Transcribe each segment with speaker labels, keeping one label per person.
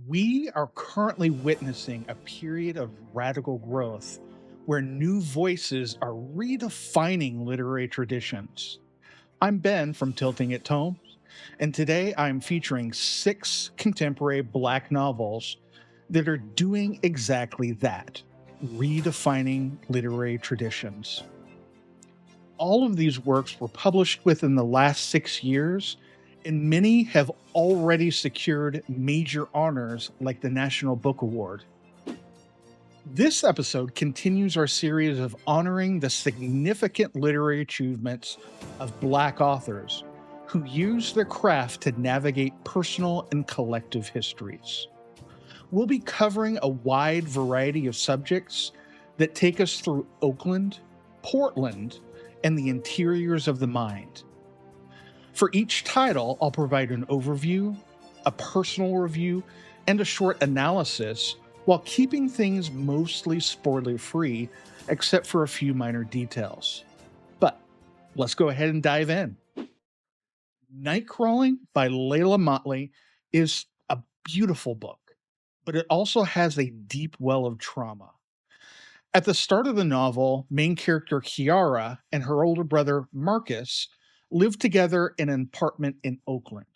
Speaker 1: We are currently witnessing a period of radical growth where new voices are redefining literary traditions. I'm Ben from Tilting It Tomes, and today I'm featuring six contemporary Black novels that are doing exactly that, redefining literary traditions. All of these works were published within the last 6 years, and many have already secured major honors like the National Book Award. This episode continues our series of honoring the significant literary achievements of Black authors who use their craft to navigate personal and collective histories. We'll be covering a wide variety of subjects that take us through Oakland, Portland, and the interiors of the mind. For each title, I'll provide an overview, a personal review, and a short analysis while keeping things mostly spoiler free, except for a few minor details. But let's go ahead and dive in. Nightcrawling by Layla Motley is a beautiful book, but it also has a deep well of trauma. At the start of the novel, main character Kiara and her older brother Marcus live together in an apartment in Oakland,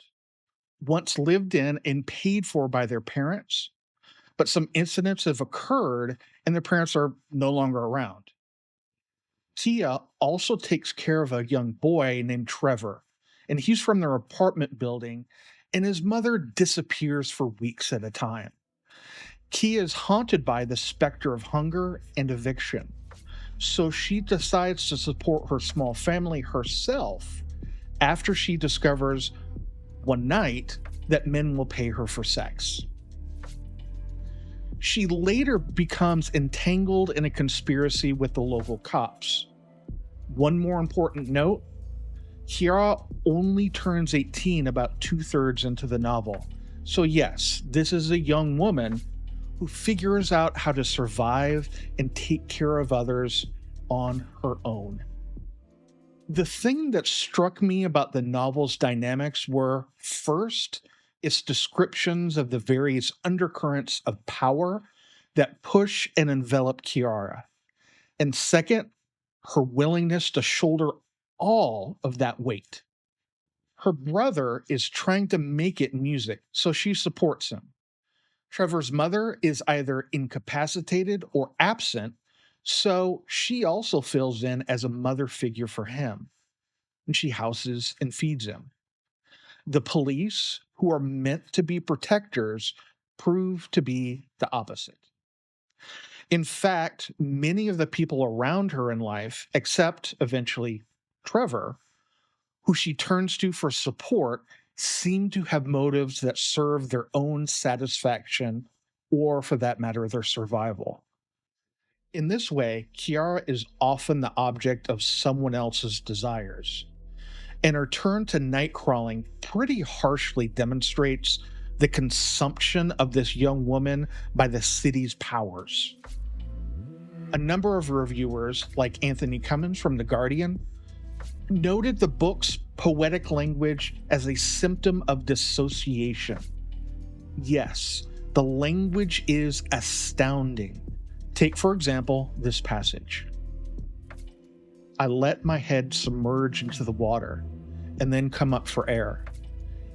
Speaker 1: once lived in and paid for by their parents, but some incidents have occurred and their parents are no longer around. Tia also takes care of a young boy named Trevor, and he's from their apartment building, and his mother disappears for weeks at a time. Kia is haunted by the specter of hunger and eviction, so she decides to support her small family herself after she discovers one night that men will pay her for sex. She later becomes entangled in a conspiracy with the local cops. One more important note, Kiara only turns 18 about 2/3 into the novel. So yes, this is a young woman who figures out how to survive and take care of others on her own. The thing that struck me about the novel's dynamics were, first, its descriptions of the various undercurrents of power that push and envelop Kiara. And second, her willingness to shoulder all of that weight. Her brother is trying to make it in music, so she supports him. Trevor's mother is either incapacitated or absent, so she also fills in as a mother figure for him, and she houses and feeds him. The police, who are meant to be protectors, prove to be the opposite. In fact, many of the people around her in life, except eventually Trevor, who she turns to for support, seem to have motives that serve their own satisfaction or, for that matter, their survival. In this way, Kiara is often the object of someone else's desires, and her turn to night crawling pretty harshly demonstrates the consumption of this young woman by the city's powers. A number of reviewers, like Anthony Cummins from The Guardian, noted the book's poetic language as a symptom of dissociation. Yes, the language is astounding. Take, for example, this passage. I let my head submerge into the water and then come up for air.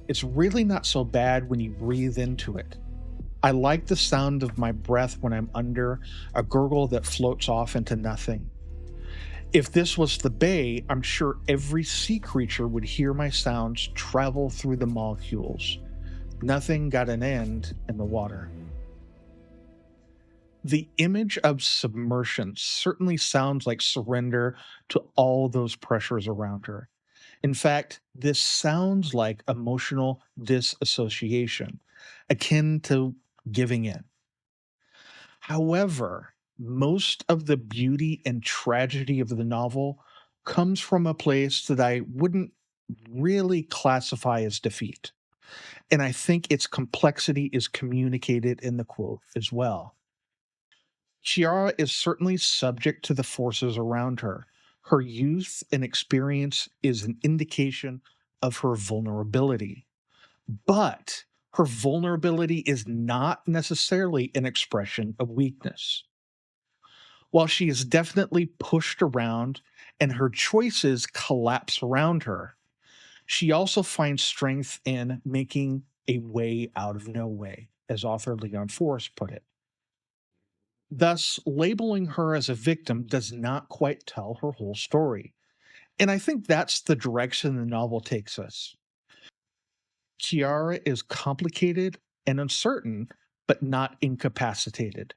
Speaker 1: It's really not so bad when you breathe into it. I like the sound of my breath when I'm under, a gurgle that floats off into nothing. If this was the bay, I'm sure every sea creature would hear my sounds travel through the molecules. Nothing got an end in the water. The image of submersion certainly sounds like surrender to all those pressures around her. In fact, this sounds like emotional disassociation, akin to giving in. However, most of the beauty and tragedy of the novel comes from a place that I wouldn't really classify as defeat. And I think its complexity is communicated in the quote as well. Chiara is certainly subject to the forces around her. Her youth and experience is an indication of her vulnerability. But Her vulnerability is not necessarily an expression of weakness. While she is definitely pushed around and her choices collapse around her, she also finds strength in making a way out of no way, as author Leon Forrest put it. Thus, labeling her as a victim does not quite tell her whole story. And I think that's the direction the novel takes us. Kiara is complicated and uncertain, but not incapacitated,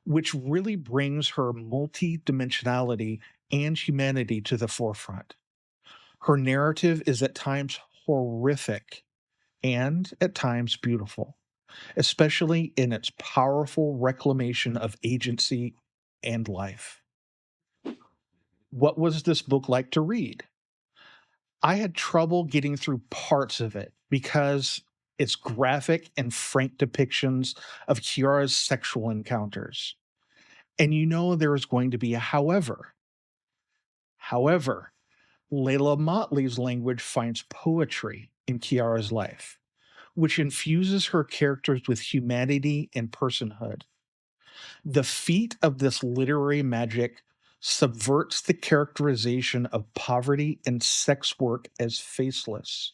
Speaker 1: which really brings her multi-dimensionality and humanity to the forefront. Her narrative is at times horrific and at times beautiful, especially in its powerful reclamation of agency and life. What was this book like to read? I had trouble getting through parts of it because its graphic and frank depictions of Kiara's sexual encounters. And you know there is going to be a however. However, Layla Motley's language finds poetry in Kiara's life, which infuses her characters with humanity and personhood. The feat of this literary magic subverts the characterization of poverty and sex work as faceless,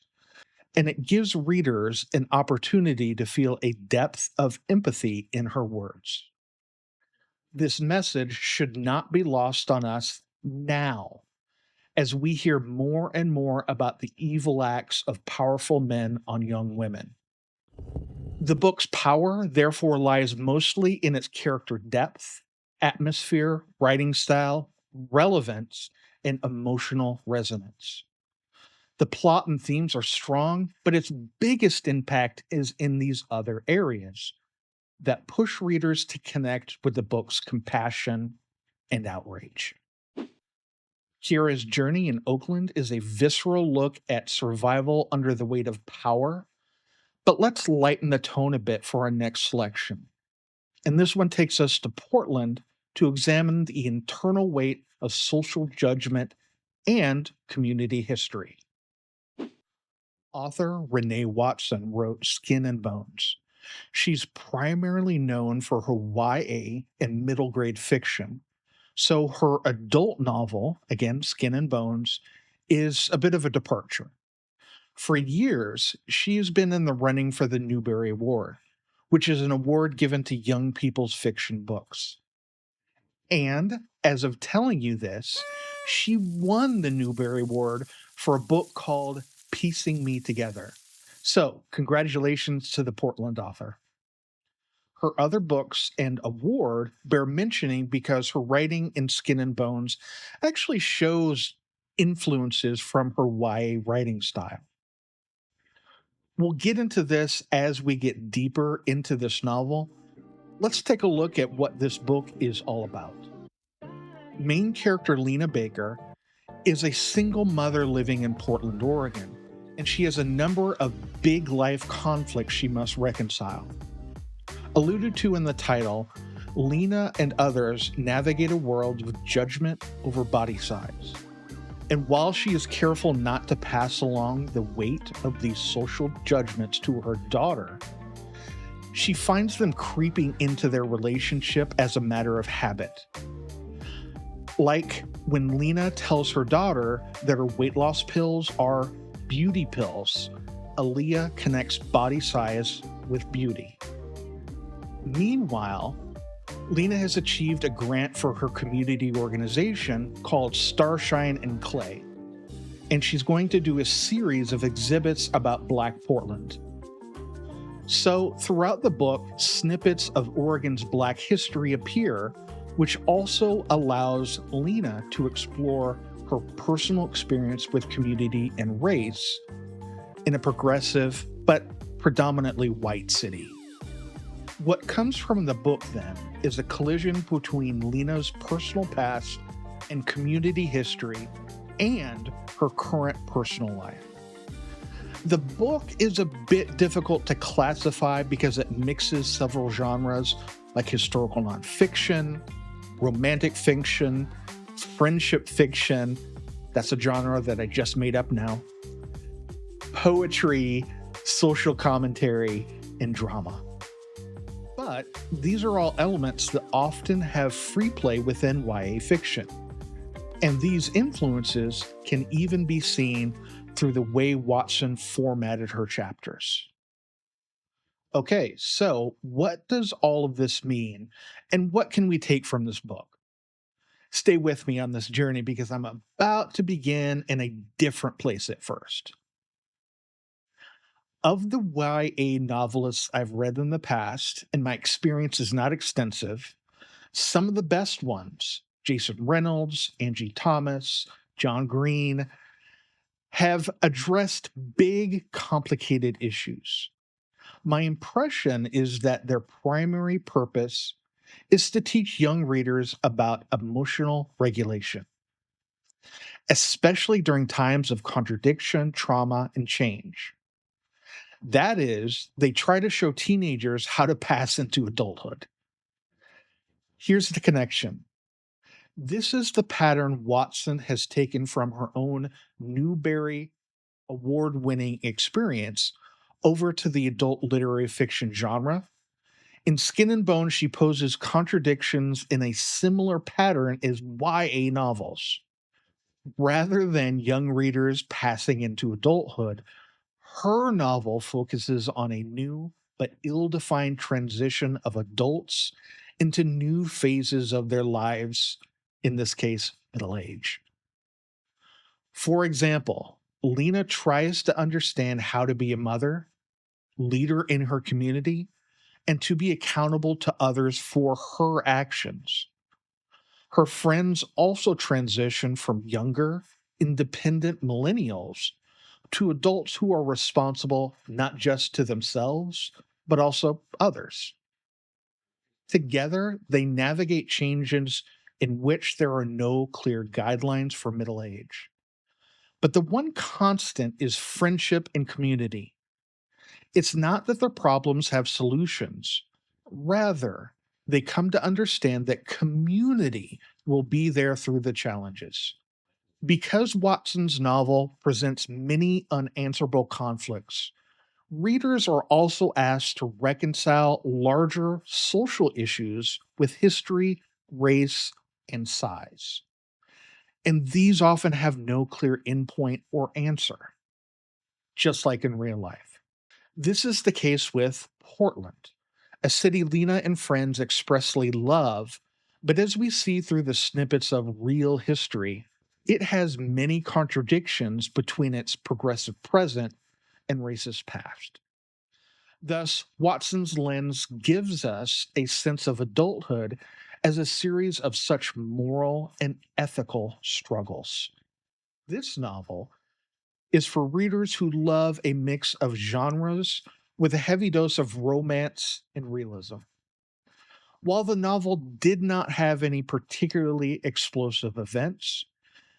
Speaker 1: and it gives readers an opportunity to feel a depth of empathy in her words. This message should not be lost on us now, as we hear more and more about the evil acts of powerful men on young women. The book's power, therefore, lies mostly in its character depth, atmosphere, writing style, relevance, and emotional resonance. The plot and themes are strong, but its biggest impact is in these other areas that push readers to connect with the book's compassion and outrage. Kiara's journey in Oakland is a visceral look at survival under the weight of power, but let's lighten the tone a bit for our next selection. And this one takes us to Portland to examine the internal weight of social judgment and community history. Author Renee Watson wrote Skin and Bones. She's primarily known for her YA and middle grade fiction, so her adult novel, again, Skin and Bones, is a bit of a departure. For years, she has been in the running for the Newbery Award, which is an award given to young people's fiction books. And as of telling you this, she won the Newbery Award for a book called Piecing Me Together. So, congratulations to the Portland author. Her other books and award bear mentioning because her writing in Skin and Bones actually shows influences from her YA writing style. We'll get into this as we get deeper into this novel. Let's take a look at what this book is all about. Main character Lena Baker is a single mother living in Portland, Oregon, and she has a number of big life conflicts she must reconcile. Alluded to in the title, Lena and others navigate a world with judgment over body size. And while she is careful not to pass along the weight of these social judgments to her daughter, she finds them creeping into their relationship as a matter of habit. Like when Lena tells her daughter that her weight loss pills are beauty pills, Aaliyah connects body size with beauty. Meanwhile, Lena has achieved a grant for her community organization called Starshine and Clay, and she's going to do a series of exhibits about Black Portland. So, throughout the book, snippets of Oregon's Black history appear, which also allows Lena to explore her personal experience with community and race in a progressive but predominantly white city. What comes from the book, then, is a collision between Lena's personal past and community history and her current personal life. The book is a bit difficult to classify because it mixes several genres like historical nonfiction, romantic fiction, friendship fiction, that's a genre that I just made up now, poetry, social commentary, and drama. But these are all elements that often have free play within YA fiction. And these influences can even be seen through the way Watson formatted her chapters. Okay, so what does all of this mean, and what can we take from this book? Stay with me on this journey because I'm about to begin in a different place at first. Of the YA novelists I've read in the past, and my experience is not extensive, some of the best ones, Jason Reynolds, Angie Thomas, John Green, have addressed big, complicated issues. My impression is that their primary purpose is to teach young readers about emotional regulation, especially during times of contradiction, trauma, and change. That is, they try to show teenagers how to pass into adulthood. Here's the connection. This is the pattern Watson has taken from her own Newbery Award winning experience over to the adult literary fiction genre. In Skin and Bones, she poses contradictions in a similar pattern as YA novels. Rather than young readers passing into adulthood, her novel focuses on a new but ill defined transition of adults into new phases of their lives, in this case, middle age. For example, Lena tries to understand how to be a mother, leader in her community, and to be accountable to others for her actions. Her friends also transition from younger, independent millennials to adults who are responsible not just to themselves, but also others. Together, they navigate changes in which there are no clear guidelines for middle age. But the one constant is friendship and community. It's not that their problems have solutions. Rather, they come to understand that community will be there through the challenges. Because Watson's novel presents many unanswerable conflicts, readers are also asked to reconcile larger social issues with history, race, and size. And these often have no clear endpoint or answer, just like in real life. This is the case with Portland, a city Lena and friends expressly love, but as we see through the snippets of real history, it has many contradictions between its progressive present and racist past. Thus, Watson's lens gives us a sense of adulthood as a series of such moral and ethical struggles. This novel is for readers who love a mix of genres with a heavy dose of romance and realism. While the novel did not have any particularly explosive events,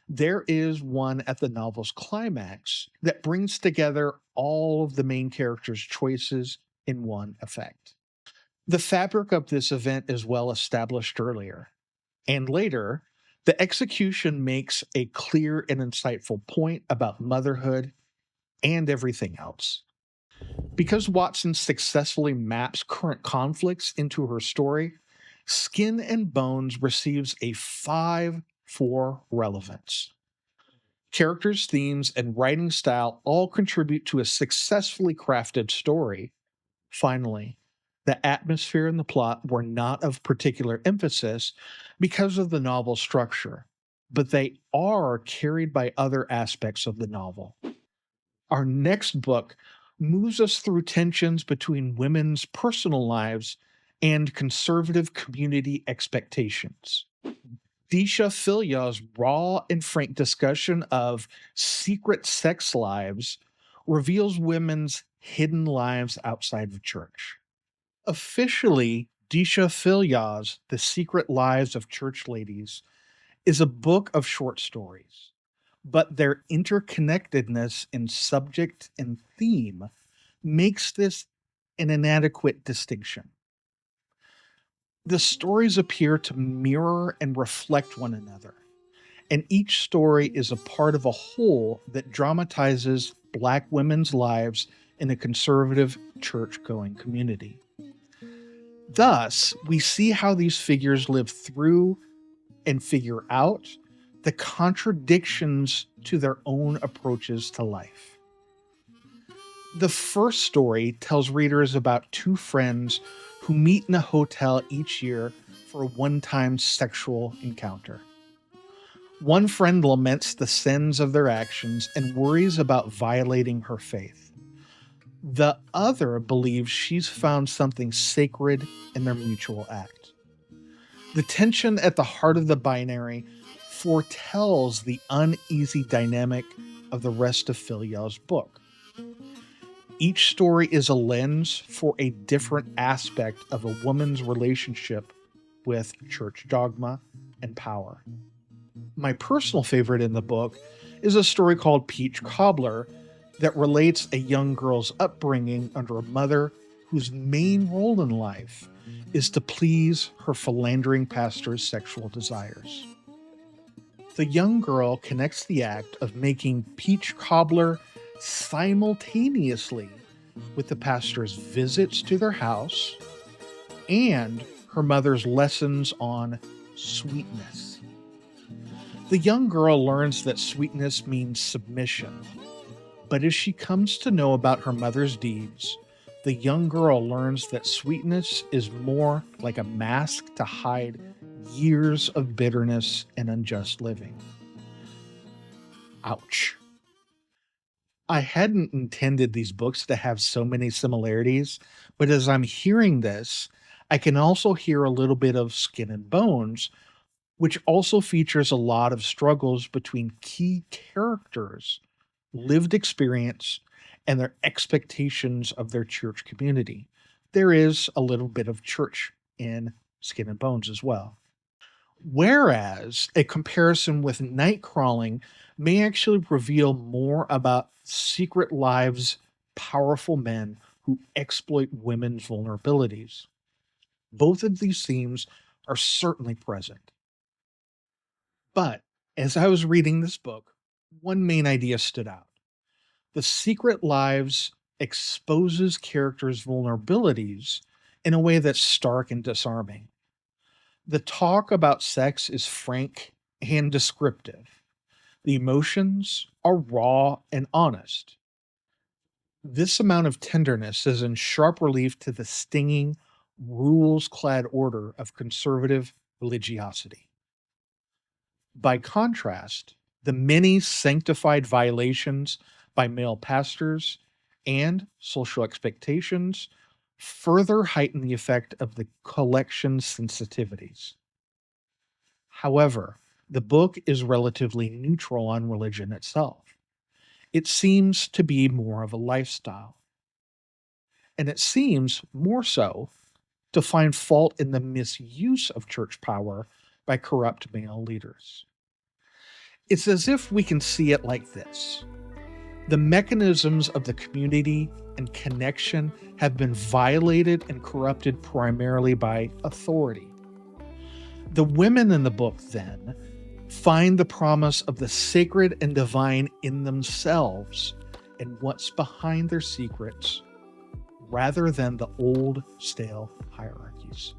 Speaker 1: there is one at the novel's climax that brings together all of the main characters' choices in one effect. The fabric of this event is well established earlier, and later, the execution makes a clear and insightful point about motherhood and everything else. Because Watson successfully maps current conflicts into her story, Skin and Bones receives a 5 for relevance. Characters, themes, and writing style all contribute to a successfully crafted story. Finally, the atmosphere and the plot were not of particular emphasis because of the novel's structure, but they are carried by other aspects of the novel. Our next book moves us through tensions between women's personal lives and conservative community expectations. Disha Philya's raw and frank discussion of secret sex lives reveals women's hidden lives outside the church. Officially, Disha Philya's The Secret Lives of Church Ladies is a book of short stories, but their interconnectedness in subject and theme makes this an inadequate distinction. The stories appear to mirror and reflect one another, and each story is a part of a whole that dramatizes Black women's lives in a conservative church-going community. Thus, we see how these figures live through and figure out the contradictions to their own approaches to life. The first story tells readers about two friends who meet in a hotel each year for a one-time sexual encounter. One friend laments the sins of their actions and worries about violating her faith. The other believes she's found something sacred in their mutual act. The tension at the heart of the binary foretells the uneasy dynamic of the rest of Filial's book. Each story is a lens for a different aspect of a woman's relationship with church dogma and power. My personal favorite in the book is a story called Peach Cobbler that relates a young girl's upbringing under a mother whose main role in life is to please her philandering pastor's sexual desires. The young girl connects the act of making peach cobbler simultaneously with the pastor's visits to their house and her mother's lessons on sweetness. The young girl learns that sweetness means submission, but as she comes to know about her mother's deeds, the young girl learns that sweetness is more like a mask to hide years of bitterness and unjust living. Ouch. I hadn't intended these books to have so many similarities, but as I'm hearing this, I can also hear a little bit of Skin and Bones, which also features a lot of struggles between key characters, lived experience, and their expectations of their church community. There is a little bit of church in Skin and Bones as well. Whereas a comparison with Nightcrawling may actually reveal more about secret lives, powerful men who exploit women's vulnerabilities. Both of these themes are certainly present. But as I was reading this book, one main idea stood out. The Secret Lives exposes characters' vulnerabilities in a way that's stark and disarming. The talk about sex is frank and descriptive. The emotions are raw and honest. This amount of tenderness is in sharp relief to the stinging, rules clad order of conservative religiosity. By contrast, the many sanctified violations by male pastors and social expectations further heighten the effect of the collection's sensitivities. However, the book is relatively neutral on religion itself. It seems to be more of a lifestyle. And it seems more so to find fault in the misuse of church power by corrupt male leaders. It's as if we can see it like this. The mechanisms of the community and connection have been violated and corrupted primarily by authority. The women in the book, then, find the promise of the sacred and divine in themselves and what's behind their secrets, rather than the old, stale hierarchies.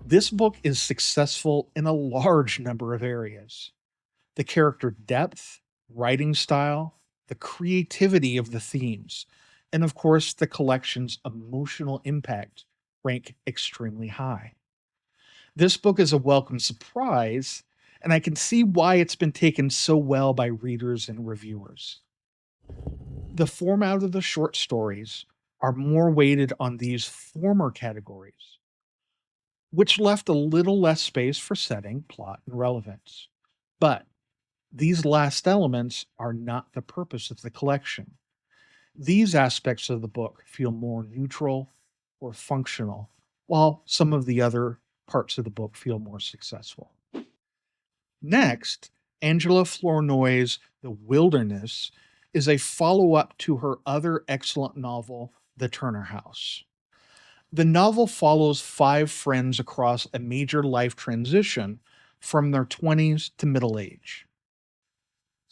Speaker 1: This book is successful in a large number of areas. The character depth, writing style, the creativity of the themes, and of course, the collection's emotional impact rank extremely high. This book is a welcome surprise, and I can see why it's been taken so well by readers and reviewers. The format of the short stories are more weighted on these former categories, which left a little less space for setting, plot, and relevance. But these last elements are not the purpose of the collection. These aspects of the book feel more neutral or functional, while some of the other parts of the book feel more successful. Next, Angela Flournoy's The Wilderness is a follow-up to her other excellent novel, The Turner House. The novel follows 5 friends across a major life transition from their 20s to middle age.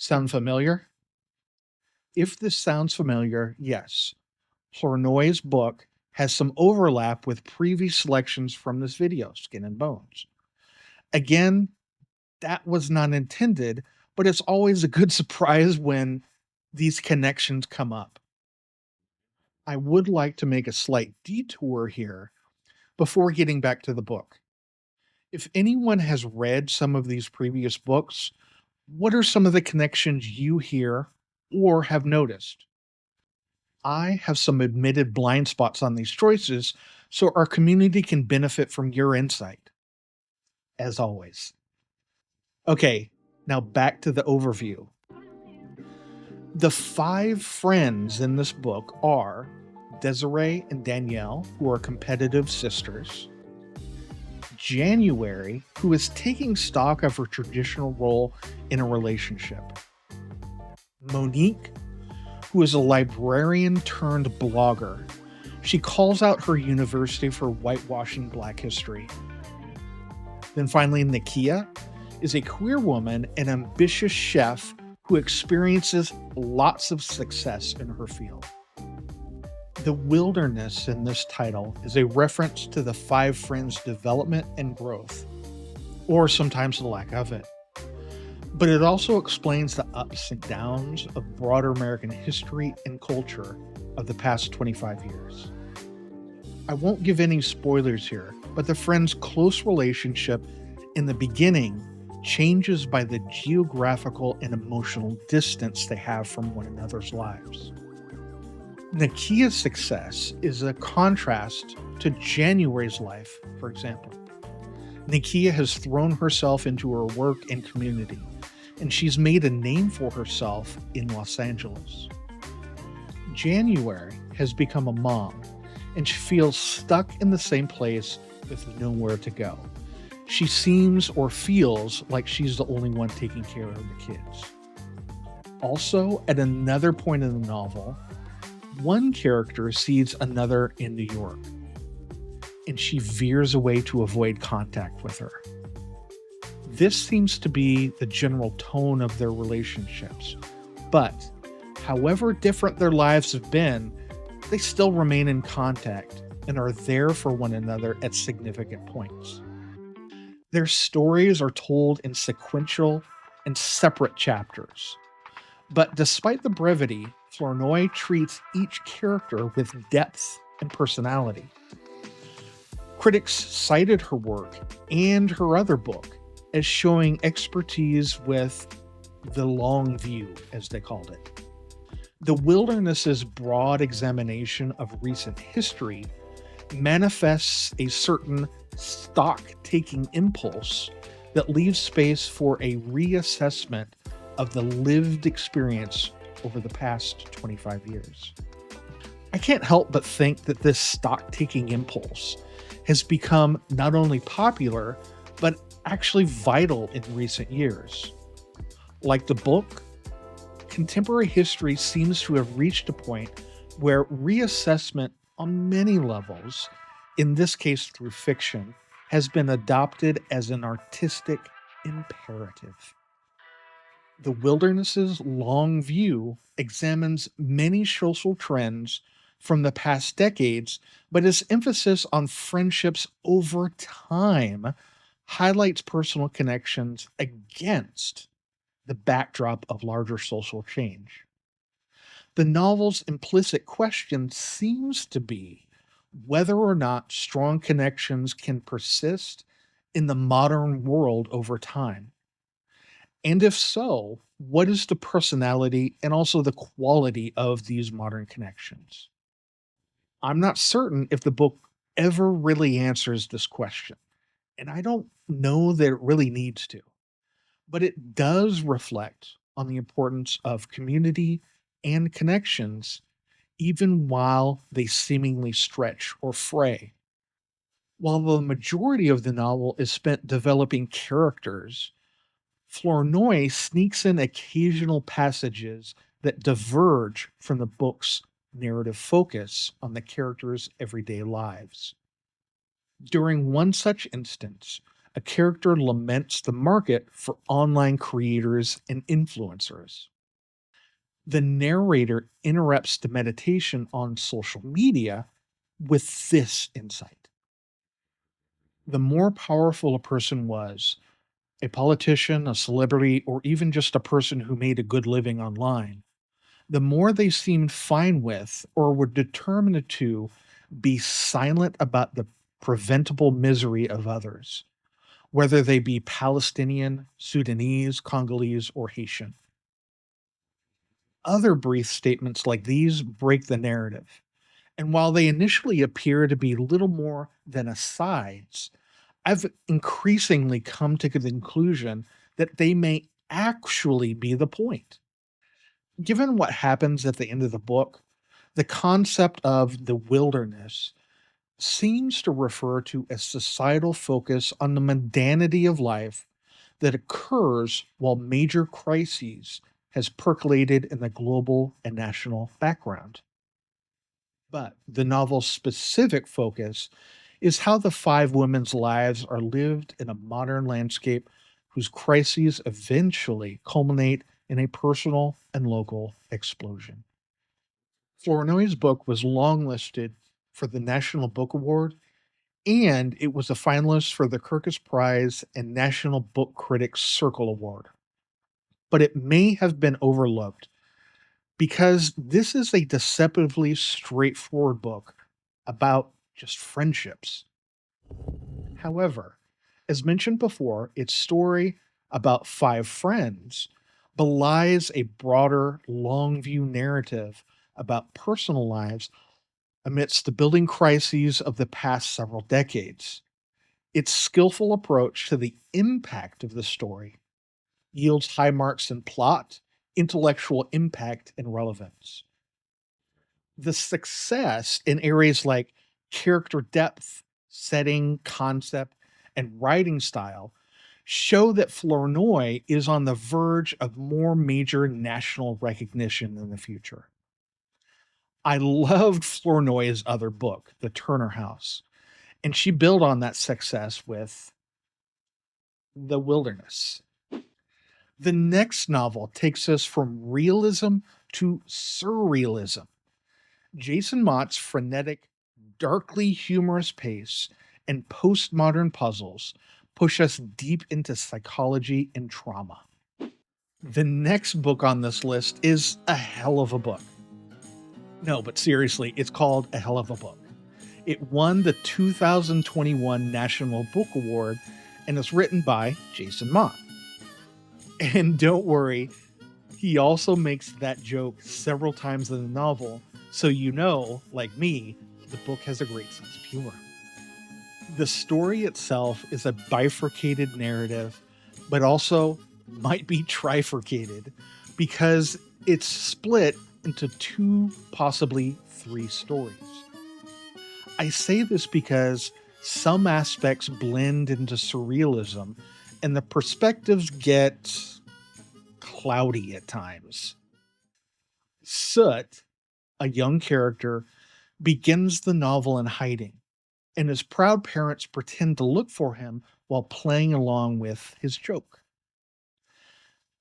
Speaker 1: Sound familiar? If this sounds familiar, yes, Flournoy's book has some overlap with previous selections from this video, Skin and Bones. Again, that was not intended, but it's always a good surprise when these connections come up. I would like to make a slight detour here before getting back to the book. If anyone has read some of these previous books, what are some of the connections you hear or have noticed? I have some admitted blind spots on these choices, so our community can benefit from your insight, as always. Okay, now back to the overview. The five friends in this book are Desiree and Danielle, who are competitive sisters, January, who is taking stock of her traditional role in a relationship, Monique, who is a librarian turned blogger. She calls out her university for whitewashing Black history. Then finally, Nakia is a queer woman and ambitious chef who experiences lots of success in her field. The wilderness in this title is a reference to the five friends' development and growth, or sometimes the lack of it. But it also explains the ups and downs of broader American history and culture of the past 25 years. I won't give any spoilers here, but the friends' close relationship in the beginning changes by the geographical and emotional distance they have from one another's lives. Nakia's success is a contrast to January's life, for example. Nakia has thrown herself into her work and community, and she's made a name for herself in Los Angeles. January has become a mom, and she feels stuck in the same place with nowhere to go. She seems or feels like she's the only one taking care of the kids. Also, at another point in the novel, one character sees another in New York, and she veers away to avoid contact with her. This seems to be the general tone of their relationships, but however different their lives have been, they still remain in contact and are there for one another at significant points. Their stories are told in sequential and separate chapters. But despite the brevity, Flournoy treats each character with depth and personality. Critics cited her work and her other book as showing expertise with the long view, as they called it. The Wilderness's broad examination of recent history manifests a certain stock-taking impulse that leaves space for a reassessment of the lived experience over the past 25 years. I can't help but think that this stock-taking impulse has become not only popular, but actually vital in recent years. Like the book, contemporary history seems to have reached a point where reassessment on many levels, in this case through fiction, has been adopted as an artistic imperative. The Wilderness's long view examines many social trends from the past decades, but its emphasis on friendships over time highlights personal connections against the backdrop of larger social change. The novel's implicit question seems to be whether or not strong connections can persist in the modern world over time. And if so, what is the personality and also the quality of these modern connections? I'm not certain if the book ever really answers this question, and I don't know that it really needs to, but it does reflect on the importance of community and connections, even while they seemingly stretch or fray. While the majority of the novel is spent developing characters, Flournoy sneaks in occasional passages that diverge from the book's narrative focus on the characters' everyday lives. During one such instance, a character laments the market for online creators and influencers. The narrator interrupts the meditation on social media with this insight. The more powerful a person was, a politician, a celebrity, or even just a person who made a good living online, the more they seemed fine with or were determined to be silent about the preventable misery of others, whether they be Palestinian, Sudanese, Congolese, or Haitian. Other brief statements like these break the narrative. And while they initially appear to be little more than asides, I've increasingly come to the conclusion that they may actually be the point. Given what happens at the end of the book, the concept of the wilderness seems to refer to a societal focus on the mundanity of life that occurs while major crises has percolated in the global and national background. But the novel's specific focus is how the five women's lives are lived in a modern landscape whose crises eventually culminate in a personal and local explosion. Flournoy's book was longlisted for the National Book Award, and it was a finalist for the Kirkus Prize and National Book Critics Circle Award. But it may have been overlooked because this is a deceptively straightforward book about just friendships. However, as mentioned before, its story about five friends belies a broader, long view narrative about personal lives amidst the building crises of the past several decades. Its skillful approach to the impact of the story yields high marks in plot, intellectual impact, and relevance. The success in areas like character depth, setting, concept, and writing style show that Flournoy is on the verge of more major national recognition in the future. I loved Flournoy's other book, The Turner House, and she built on that success with The Wilderness. The next novel takes us from realism to surrealism. Jason Mott's frenetic, darkly humorous pace and postmodern puzzles push us deep into psychology and trauma. The next book on this list is a hell of a book. No, but seriously, it's called A Hell of a Book. It won the 2021 National Book Award and is written by Jason Mott. And don't worry, he also makes that joke several times in the novel, so you know, like me, the book has a great sense of humor. The story itself is a bifurcated narrative, but also might be trifurcated because it's split into two, possibly three stories. I say this because some aspects blend into surrealism and the perspectives get cloudy at times. Soot, a young character, begins the novel in hiding, and his proud parents pretend to look for him while playing along with his joke.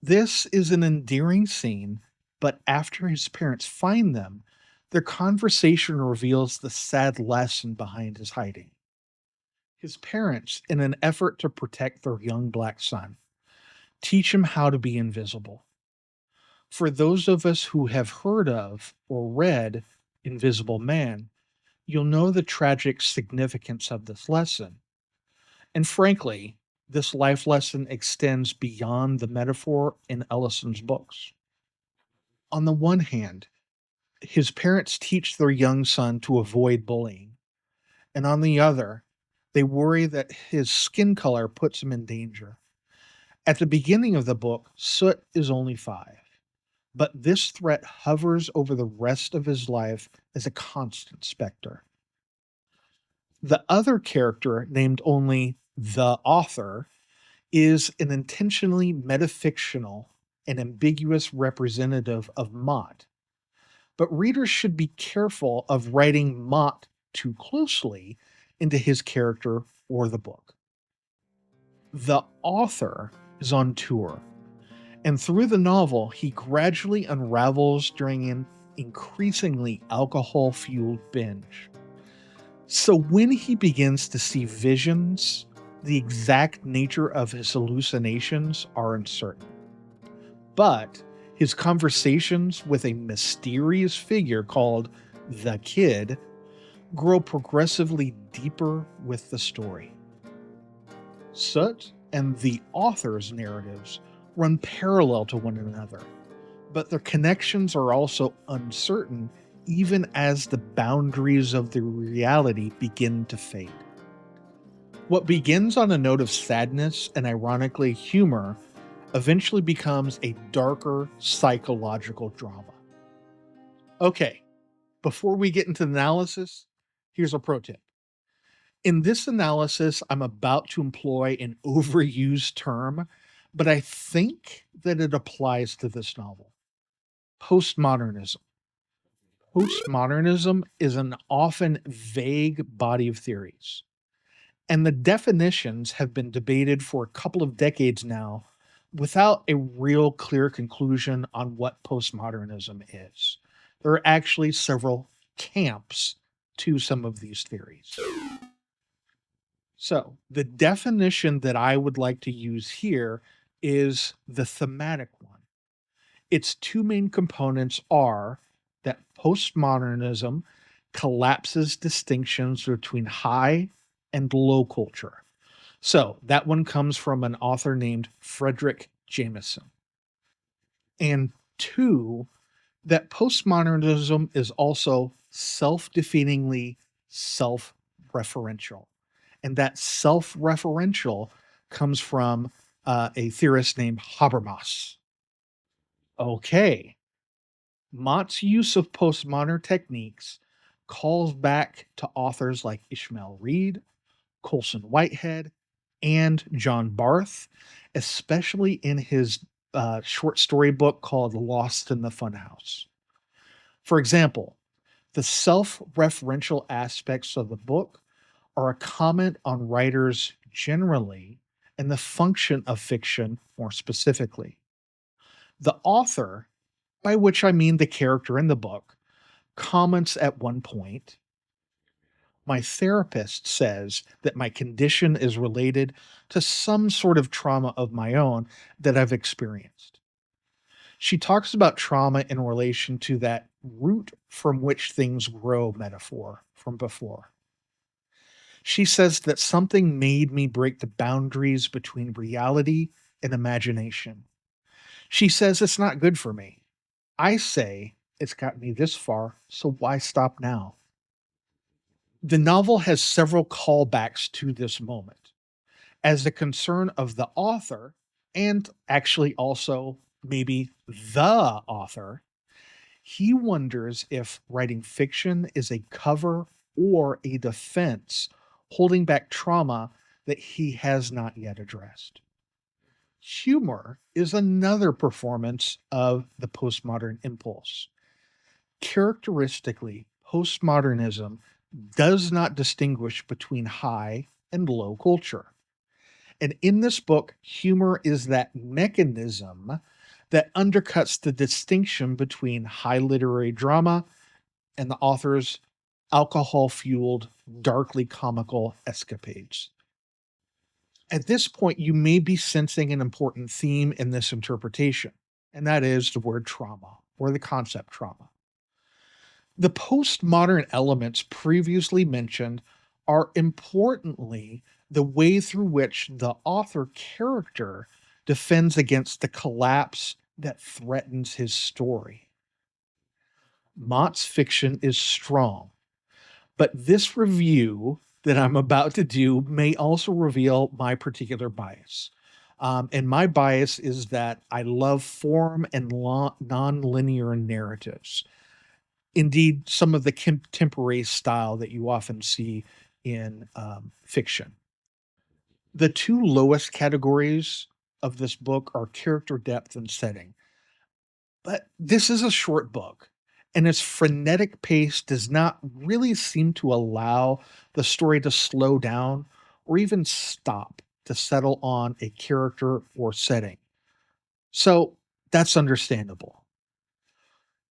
Speaker 1: This is an endearing scene, but after his parents find them, their conversation reveals the sad lesson behind his hiding. His parents, in an effort to protect their young black son, teach him how to be invisible. For those of us who have heard of or read Invisible Man, you'll know the tragic significance of this lesson. And frankly, this life lesson extends beyond the metaphor in Ellison's books. On the one hand, his parents teach their young son to avoid bullying, and on the other, they worry that his skin color puts him in danger. At the beginning of the book, Soot is only 5, but this threat hovers over the rest of his life as a constant specter. The other character, named only the author, is an intentionally metafictional and ambiguous representative of Mott. But readers should be careful of writing Mott too closely into his character or the book. The author is on tour, And through the novel, he gradually unravels during an increasingly alcohol fueled binge. So when he begins to see visions, the exact nature of his hallucinations are uncertain. But his conversations with a mysterious figure called the Kid grow progressively deeper with the story. Soot and the author's narratives run parallel to one another, but their connections are also uncertain even as the boundaries of the reality begin to fade. What begins on a note of sadness and ironically humor eventually becomes a darker psychological drama. Okay, before we get into the analysis, here's a pro tip. In this analysis, I'm about to employ an overused term, but I think that it applies to this novel. Postmodernism. Postmodernism is an often vague body of theories, and the definitions have been debated for a couple of decades now without a real clear conclusion on what postmodernism is. There are actually several camps to some of these theories. So, the definition that I would like to use here is the thematic one. Its two main components are that postmodernism collapses distinctions between high and low culture. So, that one comes from an author named Frederick Jameson. And two, that postmodernism is also self defeatingly self referential. And that self referential comes from a theorist named Habermas. Okay. Mott's use of postmodern techniques calls back to authors like Ishmael Reed, Colson Whitehead, and John Barth, especially in his short story book called Lost in the Funhouse. For example, the self referential aspects of the book are a comment on writers generally and the function of fiction more specifically. The author, by which I mean the character in the book, comments at one point, "My therapist says that my condition is related to some sort of trauma of my own that I've experienced." She talks about trauma in relation to that root from which things grow metaphor from before. She says that something made me break the boundaries between reality and imagination. She says it's not good for me. I say it's got me this far, so why stop now? The novel has several callbacks to this moment as the concern of the author, and actually also maybe the author. He wonders if writing fiction is a cover or a defense holding back trauma that he has not yet addressed. Humor is another performance of the postmodern impulse. Characteristically, postmodernism does not distinguish between high and low culture. And in this book, humor is that mechanism that undercuts the distinction between high literary drama and the author's alcohol fueled, darkly comical escapades. At this point, you may be sensing an important theme in this interpretation, and that is the word trauma or the concept trauma. The postmodern elements previously mentioned are importantly the way through which the author character defends against the collapse that threatens his story. Mott's fiction is strong, but this review that I'm about to do may also reveal my particular bias. And my bias is that I love form and non-linear narratives. Indeed, some of the contemporary style that you often see in fiction. The two lowest categories of this book are character depth and setting. But this is a short book, and its frenetic pace does not really seem to allow the story to slow down or even stop to settle on a character or setting. So That's understandable.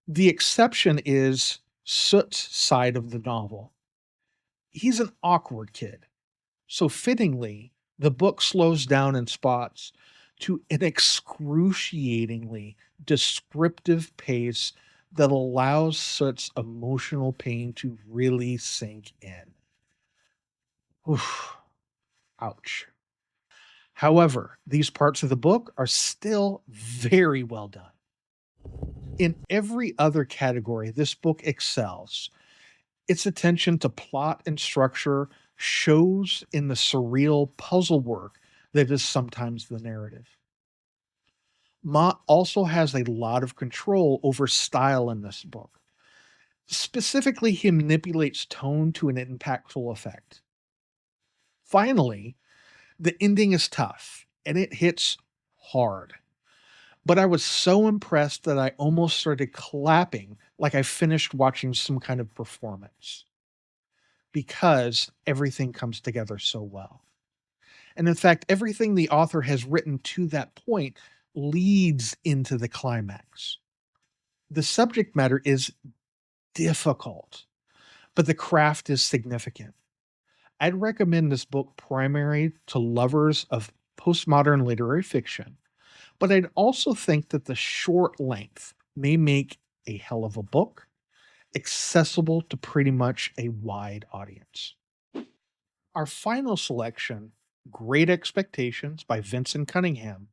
Speaker 1: The exception is Soot's side of the novel. He's an awkward kid. So fittingly, the book slows down in spots to an excruciatingly descriptive pace that allows Soot's emotional pain to really sink in. Oof, ouch. However, these parts of the book are still very well done. In every other category, this book excels. Its attention to plot and structure shows in the surreal puzzle work that is sometimes the narrative. Mott also has a lot of control over style in this book. Specifically, he manipulates tone to an impactful effect. Finally, the ending is tough and it hits hard. But I was so impressed that I almost started clapping like I finished watching some kind of performance because everything comes together so well. And in fact, everything the author has written to that point leads into the climax. The subject matter is difficult, but the craft is significant. I'd recommend this book primarily to lovers of postmodern literary fiction, but I'd also think that the short length may make a hell of a book accessible to pretty much a wide audience. Our final selection, Great Expectations by Vincent Cunningham,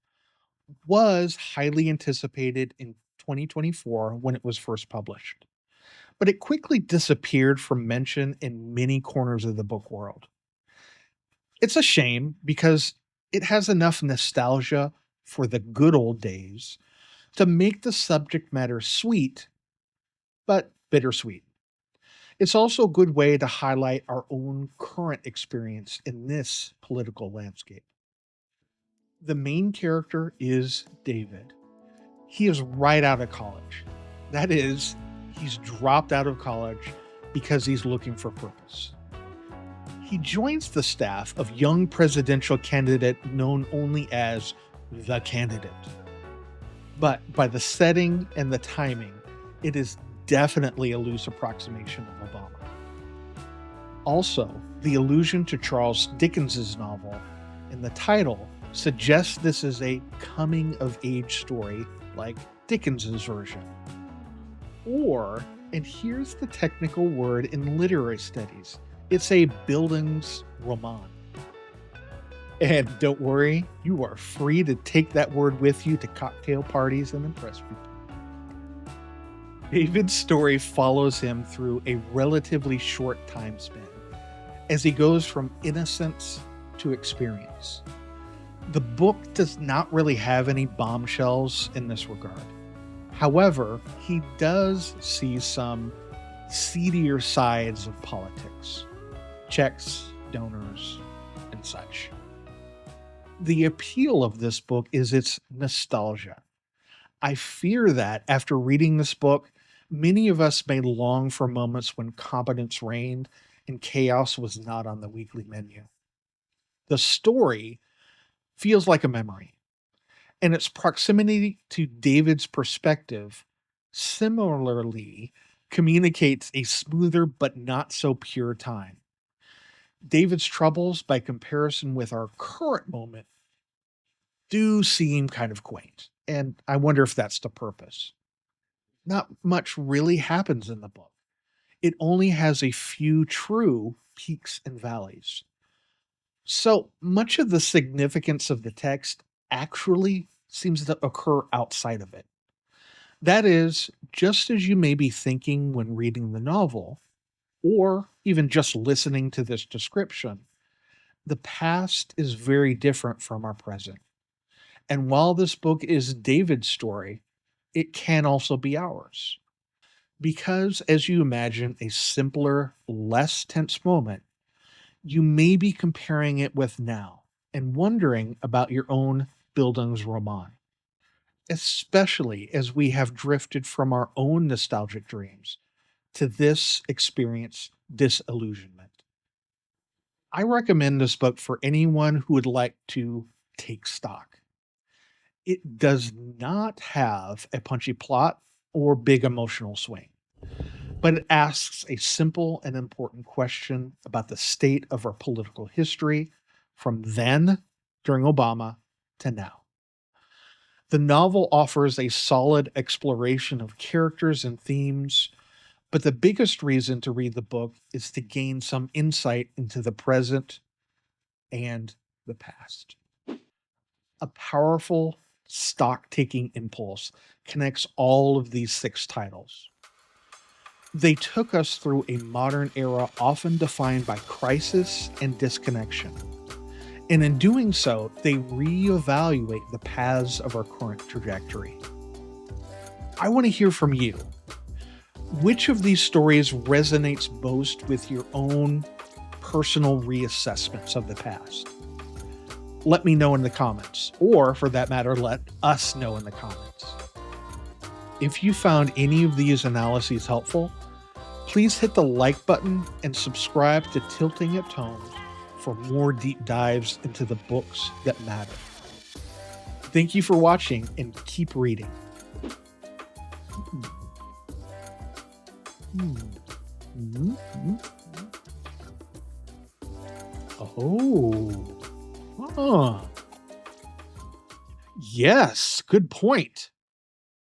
Speaker 1: was highly anticipated in 2024 when it was first published, but it quickly disappeared from mention in many corners of the book world. It's a shame because it has enough nostalgia for the good old days to make the subject matter sweet, but bittersweet. It's also a good way to highlight our own current experience in this political landscape. The main character is David. He is right out of college. That is, he's dropped out of college because he's looking for purpose. He joins the staff of young presidential candidate known only as the candidate. But by the setting and the timing, it is definitely a loose approximation of Obama. Also, the allusion to Charles Dickens's novel in the title suggests this is a coming of age story like Dickens's version. Or, and here's the technical word in literary studies, it's a Bildungsroman. And don't worry, you are free to take that word with you to cocktail parties and impress people. David's story follows him through a relatively short time span as he goes from innocence to experience. The book does not really have any bombshells in this regard. However, he does see some seedier sides of politics, checks, donors, and such. The appeal of this book is its nostalgia. I fear that after reading this book, many of us may long for moments when competence reigned and chaos was not on the weekly menu. The story feels like a memory, and its proximity to David's perspective similarly communicates a smoother but not so pure time. David's troubles, by comparison with our current moment, do seem kind of quaint, and I wonder if that's the purpose. Not much really happens in the book. It only has a few true peaks and valleys. So much of the significance of the text actually seems to occur outside of it. That is, just as you may be thinking when reading the novel, or even just listening to this description, the past is very different from our present. And while this book is David's story, it can also be ours. Because as you imagine a simpler, less tense moment, you may be comparing it with now and wondering about your own Bildungsroman, especially as we have drifted from our own nostalgic dreams to this experience disillusionment. I recommend this book for anyone who would like to take stock. It does not have a punchy plot or big emotional swing, but it asks a simple and important question about the state of our political history from then, during Obama, to now. The novel offers a solid exploration of characters and themes, but the biggest reason to read the book is to gain some insight into the present and the past. A powerful stock taking impulse connects all of these six titles. They took us through a modern era often defined by crisis and disconnection. And in doing so, they reevaluate the paths of our current trajectory. I want to hear from you. Which of these stories resonates most with your own personal reassessments of the past? Let me know in the comments, or for that matter, let us know in the comments. If you found any of these analyses helpful, please hit the like button and subscribe to Tilting at Tomes for more deep dives into the books that matter. Thank you for watching and keep reading. Oh. Yes, good point.